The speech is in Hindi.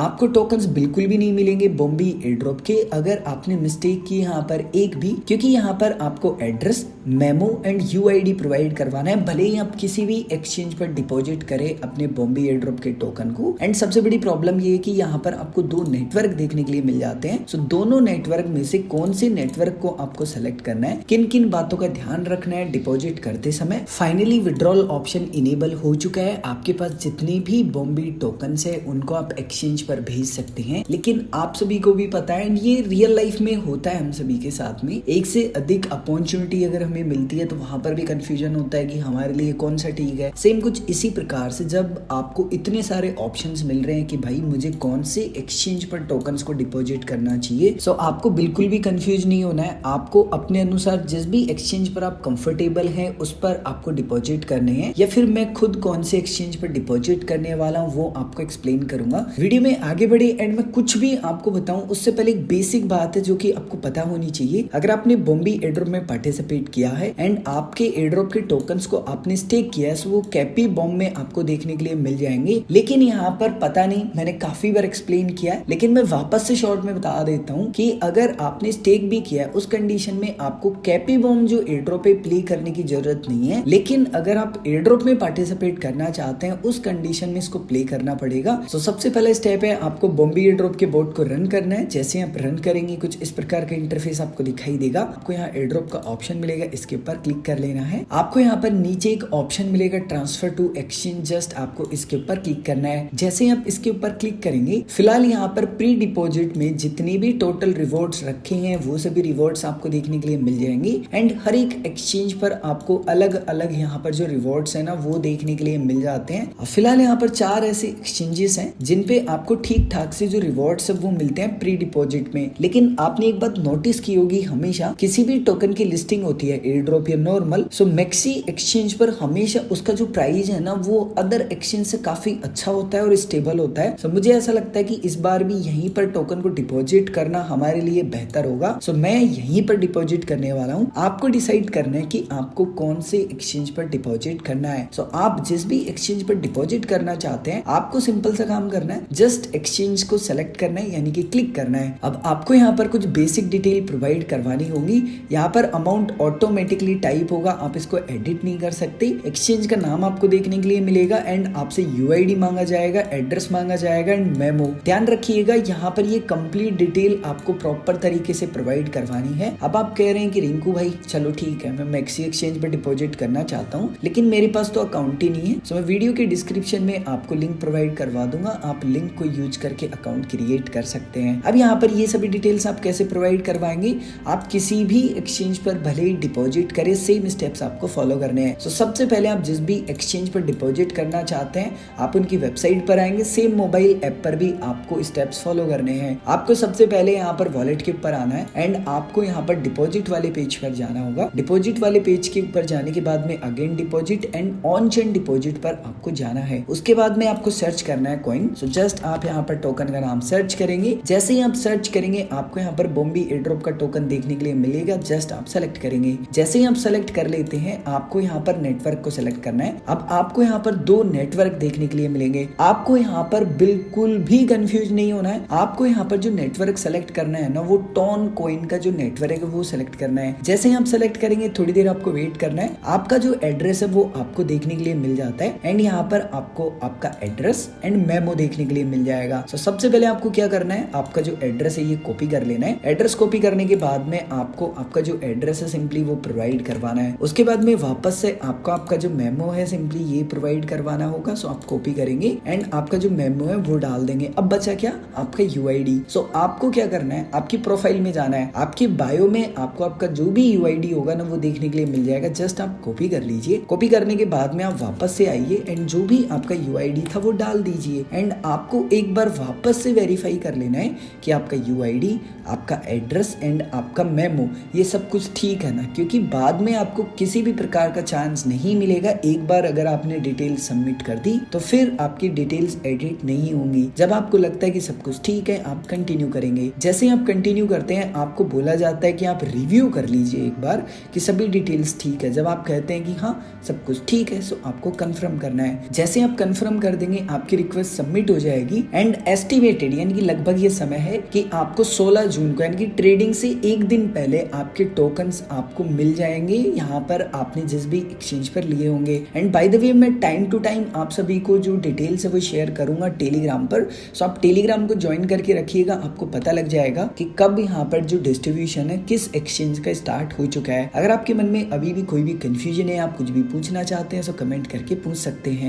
आपको टोकन्स बिल्कुल भी नहीं मिलेंगे बॉम्बी एयर ड्रॉप के अगर आपने मिस्टेक की यहाँ पर एक भी, क्योंकि यहाँ पर आपको address, memo and UID provide करवाना है, भले ही आप किसी भी एक्सचेंज पर डिपॉजिट करें अपने बॉम्बे एयर ड्रॉप के टोकन को। एंड सबसे बड़ी प्रॉब्लम ये है कि यहाँ पर आपको दो नेटवर्क देखने के लिए मिल जाते हैं। सो दोनों नेटवर्क में से कौन से नेटवर्क को आपको सेलेक्ट करना है, किन किन बातों का ध्यान रखना है डिपॉजिट करते समय। फाइनली विड्रॉल ऑप्शन इनेबल हो चुका है। आपके पास जितने भी बॉम्बे टोकन्स है उनको आप एक्सचेंज पर भेज सकते हैं। लेकिन आप सभी को भी पता है ये रियल लाइफ में होता है, हम सभी के साथ में एक से अधिक अपॉर्चुनिटी अगर हमें मिलती है तो वहां पर भी कंफ्यूजन होता है कि हमारे लिए कौन सा ठीक है। सेम कुछ इसी प्रकार से जब आपको इतने सारे ऑप्शंस मिल रहे हैं कि भाई मुझे कौन से एक्सचेंज पर टोकन्स को डिपॉजिट करना चाहिए, सो आपको बिल्कुल भी कंफ्यूज नहीं होना है। आपको अपने अनुसार जिस भी एक्सचेंज पर आप कंफर्टेबल हैं उस पर आपको डिपॉजिट करने हैं, या फिर मैं खुद कौन से एक्सचेंज पर डिपॉजिट करने वाला हूँ वो आपको एक्सप्लेन करूंगा। वीडियो में आगे बढ़े एंड मैं कुछ भी आपको बताऊं उससे पहले एक बेसिक बात है जो कि आपको पता होनी चाहिए। अगर आपने बॉम्बे एयर ड्रॉप में पार्टिसिपेट किया है एंड आपके एयर ड्रॉप के टोकन्स को आपने स्टेक किया है, वो कैपी बॉम्ब में आपको देखने के लिए मिल जाएंगे। लेकिन यहाँ पर पता नहीं, मैंने काफी बार एक्सप्लेन किया है लेकिन मैं वापस से शॉर्ट में बता देता हूँ कि अगर आपने स्टेक भी किया है उस कंडीशन में आपको कैपी बॉम्ब जो एयर ड्रॉप पे प्ले करने की जरूरत नहीं है। लेकिन अगर आप एयर ड्रॉप में पार्टिसिपेट करना चाहते हैं उस कंडीशन में इसको प्ले करना पड़ेगा। तो सबसे पहला स्टेप है आपको बॉम्बे एयर ड्रॉप के बोर्ड को रन करना है। जैसे आप रन करेंगे कुछ इस प्रकार का इंटरफेस आपको दिखाई देगा। आपको यहाँ एयर ड्रॉप का ऑप्शन मिलेगा, इसके ऊपर क्लिक कर लेना है। आपको यहाँ पर नीचे एक ऑप्शन मिलेगा ट्रांसफर टू एक्सचेंज, जस्ट आपको इसके ऊपर क्लिक करना है। जैसे आप इसके ऊपर क्लिक करेंगे, फिलहाल यहाँ पर प्री डिपॉजिट में जितने भी टोटल रिवॉर्ड्स रखे हैं वो सभी रिवॉर्ड्स आपको देखने के लिए मिल जाएंगे। एंड हर एक एक्सचेंज पर आपको अलग अलग यहाँ पर जो रिवॉर्ड्स है ना वो देखने के लिए मिल जाते हैं। फिलहाल यहाँ पर 4 ऐसे एक्सचेंजेस हैं जिन पे आपको ठीक ठाक से जो रिवॉर्ड्स है वो मिलते हैं प्री डिपॉजिट में। लेकिन आपने एक बात नोटिस की होगी, हमेशा किसी भी टोकन की लिस्टिंग होती है एयर ड्रॉप या नॉर्मल, सो मैक्सी एक्सचेंज पर हमेशा उसका जो प्राइस है ना वो अदर एक्सचेंज से काफी अच्छा होता है और स्टेबल होता है। सो मुझे ऐसा लगता है कि इस बार भी यहीं पर टोकन को डिपॉजिट करना हमारे लिए बेहतर होगा। सो मैं यहीं पर डिपॉजिट करने वाला हूँ। आपको डिसाइड करना है कि आपको कौन से एक्सचेंज पर डिपॉजिट करना है। सो आप जिस भी एक्सचेंज पर डिपॉजिट करना चाहते हैं आपको सिंपल सा काम करना है, जस्ट एक्सचेंज को सेलेक्ट करना है यानी कि क्लिक करना है। अब आपको यहाँ पर कुछ बेसिक डिटेल प्रोवाइड करवानी होगी। यहाँ पर अमाउंट ऑटोमेटिकली टाइप होगा, आप इसको एडिट नहीं कर सकते। एक्सचेंज का नाम आपको देखने के लिए मिलेगा एंड आपसे यूआईडी मांगा जाएगा, एड्रेस मांगा जाएगा एंड मेमो। ध्यान रखिएगा यहाँ पर ये कंप्लीट डिटेल आपको प्रॉपर तरीके से प्रोवाइड करवानी है। अब आप कह रहे हैं कि रिंकू भाई चलो ठीक है, मैं मैक्सी एक्सचेंज पर डिपॉजिट करना चाहता हूँ लेकिन मेरे पास तो अकाउंट ही नहीं है। सो मैं वीडियो के डिस्क्रिप्शन में आपको लिंक प्रोवाइड करवा दूंगा, आप लिंक को यूज करके अकाउंट क्रिएट कर सकते हैं। अब यहाँ पर ये सभी डिटेल्स आप कैसे प्रोवाइड करवाएंगे, आप किसी भी एक्सचेंज पर भले ही डिपॉजिट करें सेम स्टेप्स आपको फॉलो करने हैं। सो सबसे पहले आप जिस भी एक्सचेंज पर डिपॉजिट करना चाहते हैं आप उनकी वेबसाइट पर आएंगे। सेम मोबाइल ऐप पर भी आपको स्टेप्स फॉलो करने हैं। आपको सबसे पहले यहाँ पर वॉलेट के ऊपर आना है एंड आपको यहाँ पर डिपॉजिट वाले पेज पर जाना होगा। डिपॉजिट वाले पेज के ऊपर जाने के बाद में again deposit and on chain deposit पर आपको जाना है। उसके बाद में आपको सर्च करना है कॉइन। सो जस्ट आप यहाँ पर टोकन का नाम सर्च करेंगे। जैसे ही आप सर्च करेंगे आपको यहाँ पर बॉम्बे एयर ड्रॉप का टोकन देखने के लिए मिलेगा, जस्ट आप सेलेक्ट करेंगे। जैसे ही आप सेलेक्ट कर लेते हैं आपको यहाँ पर नेटवर्क को सेलेक्ट करना है। अब आपको यहाँ पर 2 नेटवर्क देखने के लिए मिलेंगे। आपको यहाँ पर बिल्कुल भी कंफ्यूज नहीं होना है। आपको यहाँ पर जो नेटवर्क सेलेक्ट करना है ना वो टोन कॉइन का जो नेटवर्क है वो सेलेक्ट करना है। जैसे ही आप सेलेक्ट करेंगे थोड़ी देर आपको वेट करना है। आपका जो एड्रेस है वो आपको देखने के लिए मिल जाता है एंड यहाँ पर आपको आपका एड्रेस एंड मेमो देखने के लिए मिल जाएगा। तो सबसे पहले आपको क्या करना है, आपका जो एड्रेस है ये कॉपी कर लेना है। एड्रेस कॉपी करने के बाद में आपको आपका जो एड्रेस है सिंपली वो प्रोवाइड करवाना है। उसके बाद में वापस से आपको आपका जो मेमो है सिंपली ये प्रोवाइड करवाना होगा। सो आप कॉपी करेंगे एंड आपका जो मेमो है वो डाल देंगे। अब बचा क्या, आपका यूआईडी। सो आपको क्या करना है, आपकी प्रोफाइल में जाना है। आपकी बायो में आपको आपका जो भी यूआईडी होगा ना वो देखने के लिए मिल जाएगा। जस्ट आप कॉपी कर लीजिए। कॉपी करने के बाद में आप वापस से आइए एंड जो भी आपका यूआईडी था वो डाल दीजिए एंड आपको एक बार वापस से वेरीफाई कर लेना है कि आपका यूआईडी, आपका एड्रेस एंड आपका मेमो ये सब कुछ ठीक है ना, क्योंकि बाद में आपको किसी भी प्रकार का चांस नहीं मिलेगा। एक बार अगर आपने डिटेल सबमिट कर दी तो फिर आपकी डिटेल्स एडिट नहीं होंगी। जब आपको लगता है कि सब कुछ ठीक है आप कंटिन्यू करेंगे। जैसे आप कंटिन्यू करते हैं आपको बोला जाता है कि आप रिव्यू कर लीजिए एक बार कि सभी डिटेल्स ठीक है। जब आप कहते हैं कि हाँ सब कुछ ठीक है सो आपको कंफर्म करना है। जैसे आप कंफर्म कर देंगे आपकी रिक्वेस्ट सबमिट हो जाएगी एंड एस्टिमेटेड यानी कि लगभग ये समय है कि आपको 16 जून को यानी कि ट्रेडिंग से एक दिन पहले आपके टोकन्स आपको मिल जाएंगे यहाँ पर आपने जिस भी एक्सचेंज पर लिए होंगे। एंड बाय द वे मैं टाइम टू टाइम आप सभी को जो डिटेल्स है वो शेयर करूंगा टेलीग्राम पर, सो आप टेलीग्राम को ज्वाइन करके रखिएगा, आपको पता लग जाएगा कि कब यहाँ पर जो डिस्ट्रीब्यूशन है किस एक्सचेंज का स्टार्ट हो चुका है। अगर आपके मन में अभी भी कोई भी कंफ्यूजन है, आप कुछ भी पूछना चाहते हैं तो कमेंट करके पूछ सकते हैं।